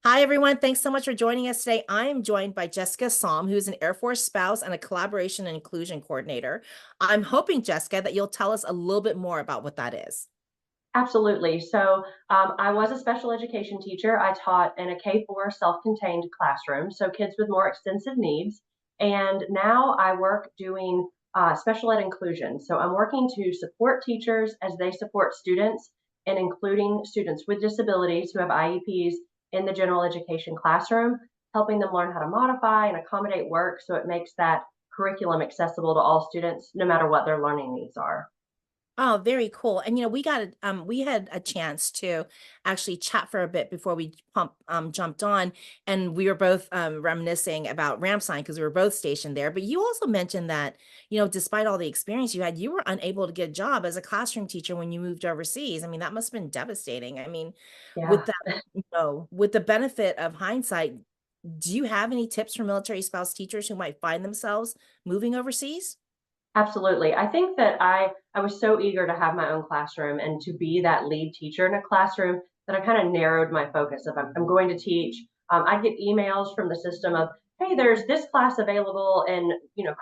Hi, everyone. Thanks so much for joining us today. I am joined by Jessica Saum, who's an Air Force spouse and a collaboration and inclusion coordinator. I'm hoping, Jessica, that you'll tell us a little bit more about what that is. Absolutely. I was a special education teacher. I taught in a K-4 self-contained classroom, so kids with more extensive needs. And now I work doing special ed inclusion. So I'm working to support teachers as they support students and including students with disabilities who have IEPs in the general education classroom, helping them learn how to modify and accommodate work so it makes that curriculum accessible to all students, no matter what their learning needs are. Oh, very cool. And we had a chance to actually chat for a bit before we jumped on, and we were both reminiscing about Ramstein because we were both stationed there. But you also mentioned that, despite all the experience you had, you were unable to get a job as a classroom teacher when you moved overseas. I mean, that must have been devastating. I mean, with Yeah. that, with the benefit of hindsight, do you have any tips for military spouse teachers who might find themselves moving overseas? Absolutely. I think that I was so eager to have my own classroom and to be that lead teacher in a classroom that I kind of narrowed my focus. If I'm going to teach, I get emails from the system of, hey, there's this class available in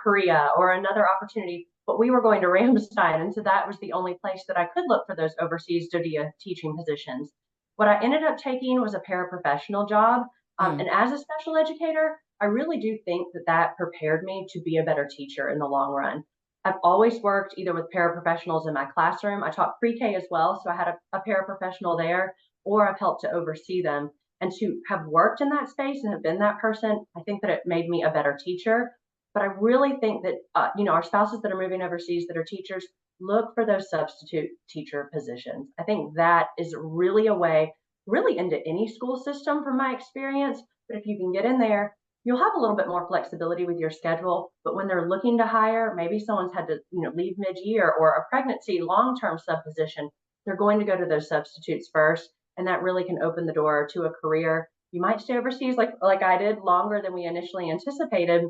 Korea or another opportunity, but we were going to Ramstein, and so that was the only place that I could look for those overseas study teaching positions. What I ended up taking was a paraprofessional job, Mm. and as a special educator, I really do think that that prepared me to be a better teacher in the long run. I've always worked either with paraprofessionals in my classroom. I taught pre-K as well, so I had a paraprofessional there, or I've helped to oversee them. And to have worked in that space and have been that person, I think that it made me a better teacher. But I really think that our spouses that are moving overseas that are teachers, look for those substitute teacher positions. I think that is really a way, really into any school system from my experience. But if you can get in there, you'll have a little bit more flexibility with your schedule, but when they're looking to hire, maybe someone's had to, leave mid-year or a pregnancy long-term sub position, they're going to go to those substitutes first, and that really can open the door to a career. You might stay overseas like I did longer than we initially anticipated,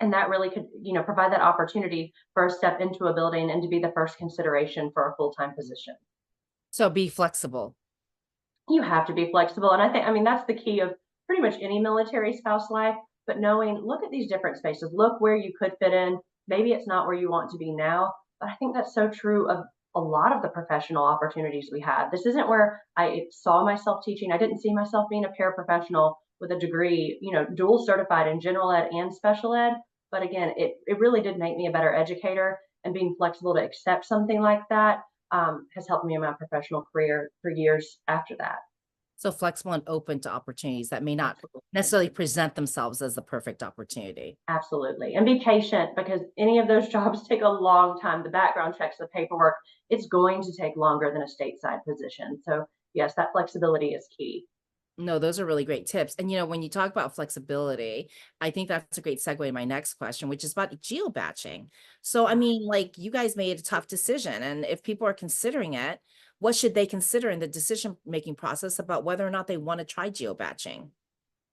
and that really could, provide that opportunity for a step into a building and to be the first consideration for a full-time position. So be flexible. You have to be flexible. And I mean, that's the key of pretty much any military spouse life, but knowing, look at these different spaces, look where you could fit in. Maybe it's not where you want to be now, but I think that's so true of a lot of the professional opportunities we have. This isn't where I saw myself teaching. I didn't see myself being a paraprofessional with a degree, dual certified in general ed and special ed. But again, it really did make me a better educator, and being flexible to accept something like that has helped me in my professional career for years after that. So flexible and open to opportunities that may not Absolutely. necessarily present themselves as the perfect opportunity. Absolutely. And be patient because any of those jobs take a long time. The background checks, the paperwork, it's going to take longer than a stateside position. So, yes, that flexibility is key. No, those are really great tips. And when you talk about flexibility, I think that's a great segue to my next question, which is about geobatching. So, I Yeah. mean, like you guys made a tough decision, and if people are considering it, what should they consider in the decision making process about whether or not they want to try geobatching?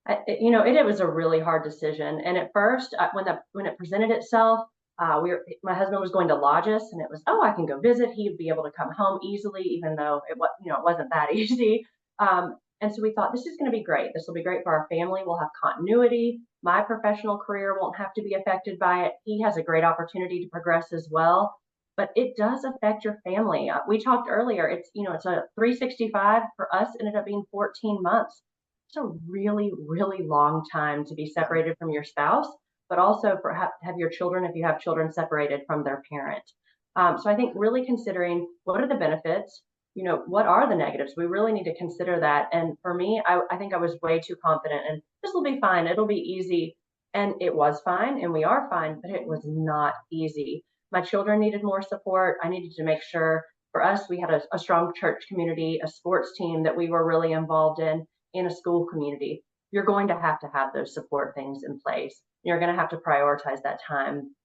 It was a really hard decision. And at first, when it presented itself, my husband was going to Lodges, and it was, oh, I can go visit. He would be able to come home easily, even though it wasn't that easy. And so we thought, this is going to be great. This will be great for our family. We'll have continuity. My professional career won't have to be affected by it. He has a great opportunity to progress as well. But it does affect your family. We talked earlier. It's a 365. For us, ended up being 14 months. It's a really, really long time to be separated from your spouse, but also for have your children, if you have children, separated from their parent. So I think really considering what are the benefits, what are the negatives? We really need to consider that. And for me, I think I was way too confident and this will be fine. It'll be easy. And it was fine and we are fine, but it was not easy. My children needed more support. I needed to make sure for us, we had a strong church community, a sports team that we were really involved in a school community. You're going to have those support things in place. You're going to have to prioritize that time.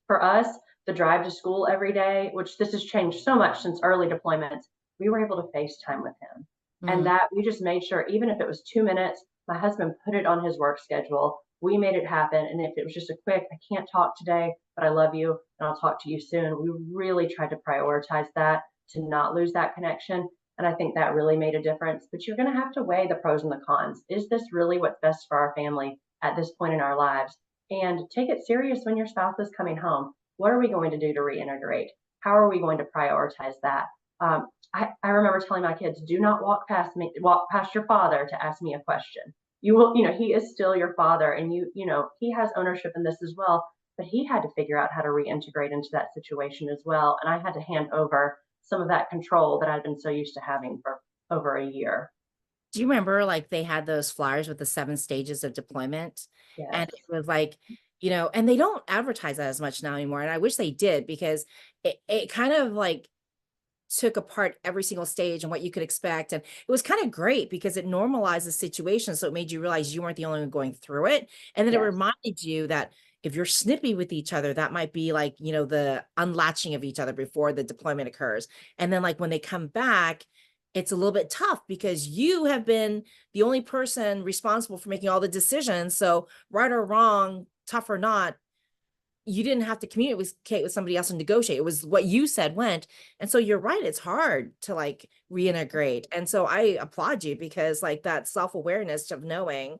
For us, the drive to school every day, which this has changed so much since early deployments, we were able to FaceTime with him. And Mhm. that we just made sure, even if it was 2 minutes, my husband put it on his work schedule. We made it happen. And if it was just a quick, I can't talk today, but I love you and I'll talk to you soon, we really tried to prioritize that to not lose that connection. And I think that really made a difference. But you're going to have to weigh the pros and the cons. Is this really what's best for our family at this point in our lives? And take it serious when your spouse is coming home. What are we going to do to reintegrate? How are we going to prioritize that? I remember telling my kids, do not walk past me, walk past your father to ask me a question. You will, he is still your father, and he has ownership in this as well. But he had to figure out how to reintegrate into that situation as well. And I had to hand over some of that control that I'd been so used to having for over a year. Do you remember like they had those flyers with the 7 stages of deployment? And Yes. it was like, and they don't advertise that as much now anymore. And I wish they did, because it kind of like took apart every single stage and what you could expect. And it was kind of great because it normalized the situation. So it made you realize you weren't the only one going through it. And then it Yes. reminded you that if you're snippy with each other, that might be like, the unlatching of each other before the deployment occurs. And then like when they come back, it's a little bit tough because you have been the only person responsible for making all the decisions. So right or wrong, tough or not, you didn't have to communicate with somebody else and negotiate. It was what you said went. And so you're right. It's hard to like reintegrate. And so I applaud you, because like that self-awareness of knowing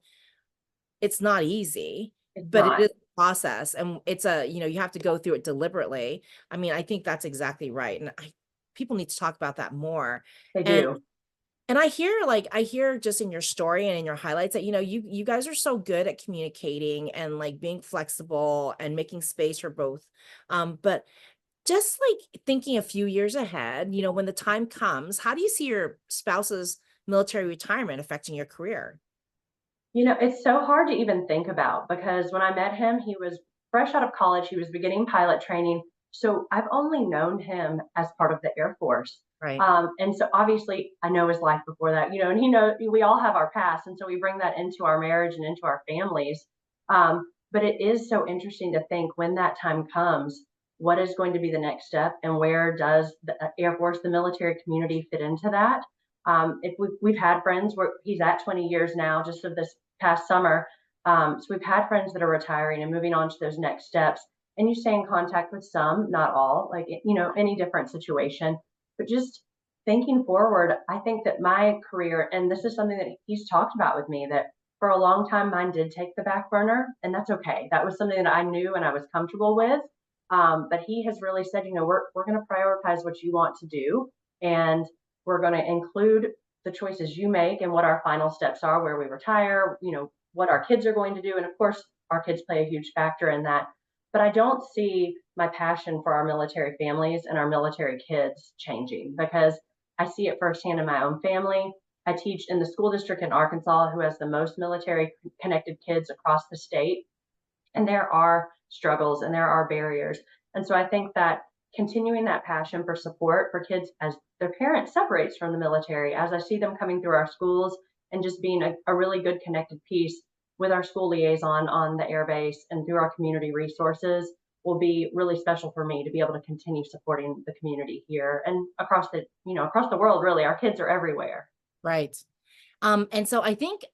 it's not easy, It's but it not. is a process, and it's you have to go through it deliberately. I mean, I think that's exactly right. And people need to talk about that more. They And do. I hear just in your story and in your highlights that, you guys are so good at communicating and like being flexible and making space for both. But just like thinking a few years ahead, when the time comes, how do you see your spouse's military retirement affecting your career? It's so hard to even think about because when I met him, he was fresh out of college. He was beginning pilot training. So I've only known him as part of the Air Force. Right. And so obviously I know his life before that, and we all have our past. And so we bring that into our marriage and into our families. But it is so interesting to think when that time comes, what is going to be the next step and where does the Air Force, the military community fit into that? If we've had friends where he's at 20 years now, just of this past summer. So we've had friends that are retiring and moving on to those next steps. And you stay in contact with some, not all, like, any different situation. But just thinking forward, I think that my career, and this is something that he's talked about with me, that for a long time mine did take the back burner, and that's okay. That was something that I knew and I was comfortable with. But he has really said, we're going to prioritize what you want to do, and we're going to include the choices you make and what our final steps are, where we retire, what our kids are going to do. And of course, our kids play a huge factor in that. But I don't see my passion for our military families and our military kids changing because I see it firsthand in my own family. I teach in the school district in Arkansas, who has the most military connected kids across the state. And there are struggles and there are barriers. And so I think that continuing that passion for support for kids as their parent separates from the military, as I see them coming through our schools, and just being a really good connected piece with our school liaison on the air base and through our community resources, will be really special for me to be able to continue supporting the community here and across the world. Really, our kids are everywhere. Right. And so I think,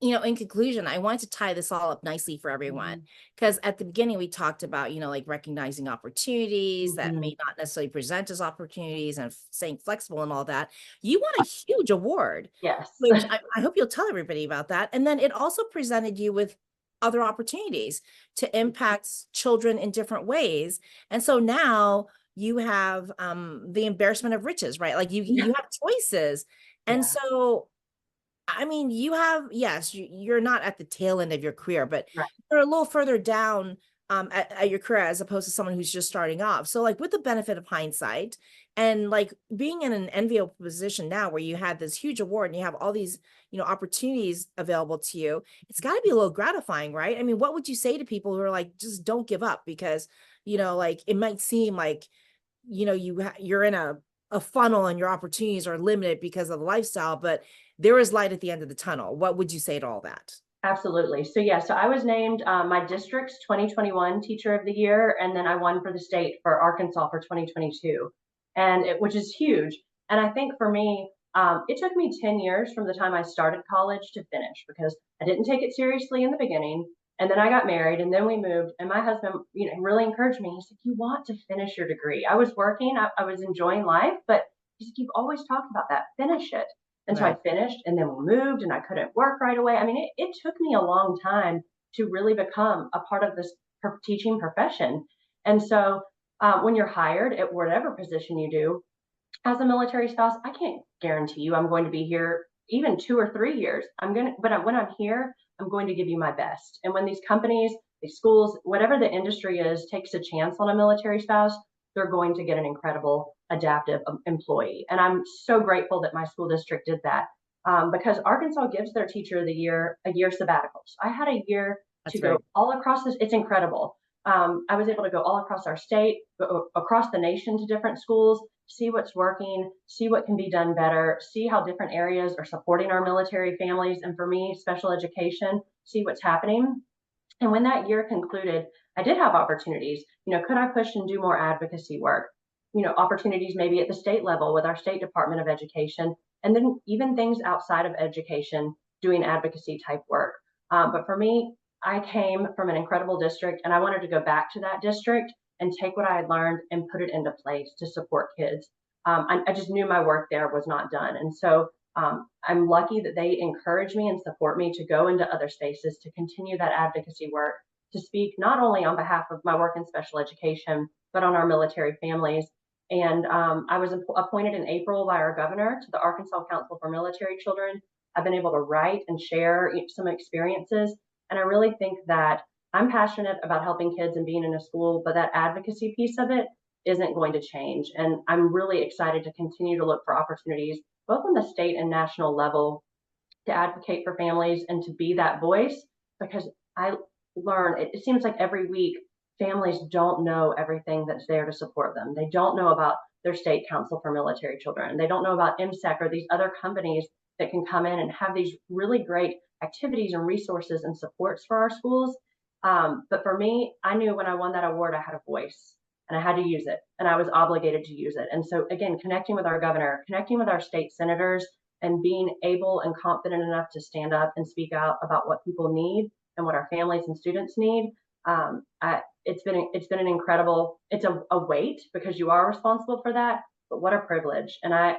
in conclusion, I wanted to tie this all up nicely for everyone, Mhm. because at the beginning we talked about, like recognizing opportunities that Mhm. may not necessarily present as opportunities, and staying flexible and all that. You won a huge award, Yes. which I hope you'll tell everybody about that. And then it also presented you with other opportunities to impact children in different ways. And so now you have the embarrassment of riches, right? Like you have choices. And Yeah. so I mean, you have, yes, you're not at the tail end of your career, but Right. you're a little further down at your career as opposed to someone who's just starting off. So, like, with the benefit of hindsight, and like being in an enviable position now where you had this huge award and you have all these, opportunities available to you, it's got to be a little gratifying, right? I mean, what would you say to people who are like, just don't give up? Because, like it might seem like, you're in a funnel and your opportunities are limited because of the lifestyle, but there is light at the end of the tunnel. What would you say to all that? Absolutely. So yeah, so I was named my district's 2021 Teacher of the Year, and then I won for the state for Arkansas for 2022, which is huge. And I think for me, it took me 10 years from the time I started college to finish because I didn't take it seriously in the beginning, and then I got married, and then we moved. And my husband, really encouraged me. He said, "You want to finish your degree." I was working, I was enjoying life, but He's like, "You've always talked about that. Finish it." And so I Right. finished, and then we moved, and I couldn't work right away. I mean, it took me a long time to really become a part of this teaching profession. And so when you're hired at whatever position you do, as a military spouse, I can't guarantee you I'm going to be here even 2 or 3 years. When I'm here, I'm going to give you my best. And when these companies, these schools, whatever the industry is, takes a chance on a military spouse, they're going to get an incredible adaptive employee. And I'm so grateful that my school district did that, because Arkansas gives their teacher of the year a year sabbatical. So I had a year to That's go very, all across this. It's incredible. I was able to go all across our state, across the nation to different schools, see what's working, see what can be done better, see how different areas are supporting our military families. And for me, special education, see what's happening. And when that year concluded, I did have opportunities. Could I push and do more advocacy work? Opportunities maybe at the state level with our state Department of Education, and then even things outside of education doing advocacy type work. But for me, I came from an incredible district, and I wanted to go back to that district and take what I had learned and put it into place to support kids. I just knew my work there was not done. And so I'm lucky that they encourage me and support me to go into other spaces to continue that advocacy work, to speak not only on behalf of my work in special education, but on our military families. And I was appointed in April by our governor to the Arkansas Council for Military Children. I've been able to write and share some experiences. And I really think that I'm passionate about helping kids and being in a school, but that advocacy piece of it isn't going to change. And I'm really excited to continue to look for opportunities, both on the state and national level, to advocate for families and to be that voice, because I learn it seems like every week families don't know everything that's there to support them. They don't know about their state council for military children. They don't know about MSEC or these other companies that can come in and have these really great activities and resources and supports for our schools. But for me, I knew when I won that award, I had a voice and I had to use it, and I was obligated to use it. And so, again, connecting with our governor, connecting with our state senators, and being able and confident enough to stand up and speak out about what people need and what our families and students need. It's been an incredible. It's a weight because you are responsible for that, but what a privilege! And I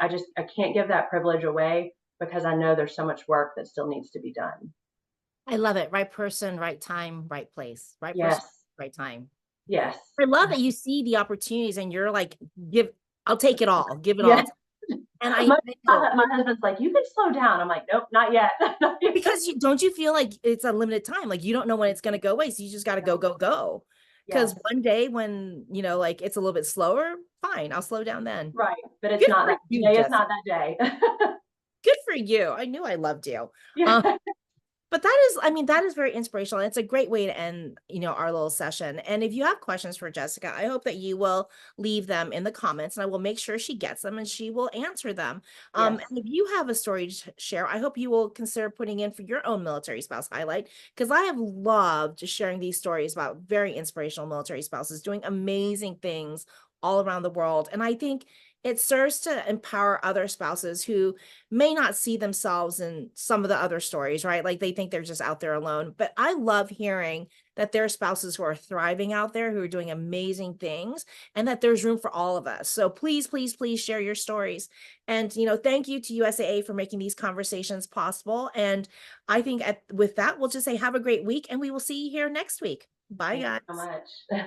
can't give that privilege away because I know there's so much work that still needs to be done. I love it. Right person, right time, right place. Right person, Yes, right time. yes, I love that you see the opportunities and you're like, give, I'll take it all, give it all. yes. And I know My husband's like, you could slow down. I'm like, nope, not yet. Not yet. because you don't you feel like it's a limited time, like you don't know when it's going to go away, so you just got to go, go, go. Because Yes, one day when like it's a little bit slower, fine, I'll slow down then. right. But it's Good not for that you, today. Is Jessica. not that day. Good for you. I knew I loved you. Yeah. Um, But that is, I mean, that is very inspirational. And it's a great way to end, our little session. And if you have questions for Jessica, I hope that you will leave them in the comments and I will make sure she gets them and she will answer them. Yes. And if you have a story to share, I hope you will consider putting in for your own military spouse highlight, because I have loved sharing these stories about very inspirational military spouses doing amazing things all around the world. And I think it serves to empower other spouses who may not see themselves in some of the other stories, right? Like they think they're just out there alone. But I love hearing that there are spouses who are thriving out there, who are doing amazing things, and that there's room for all of us. So please, please, please share your stories. And, thank you to USAA for making these conversations possible. And I think with that, we'll just say have a great week and we will see you here next week. Bye, Thank you so guys. much.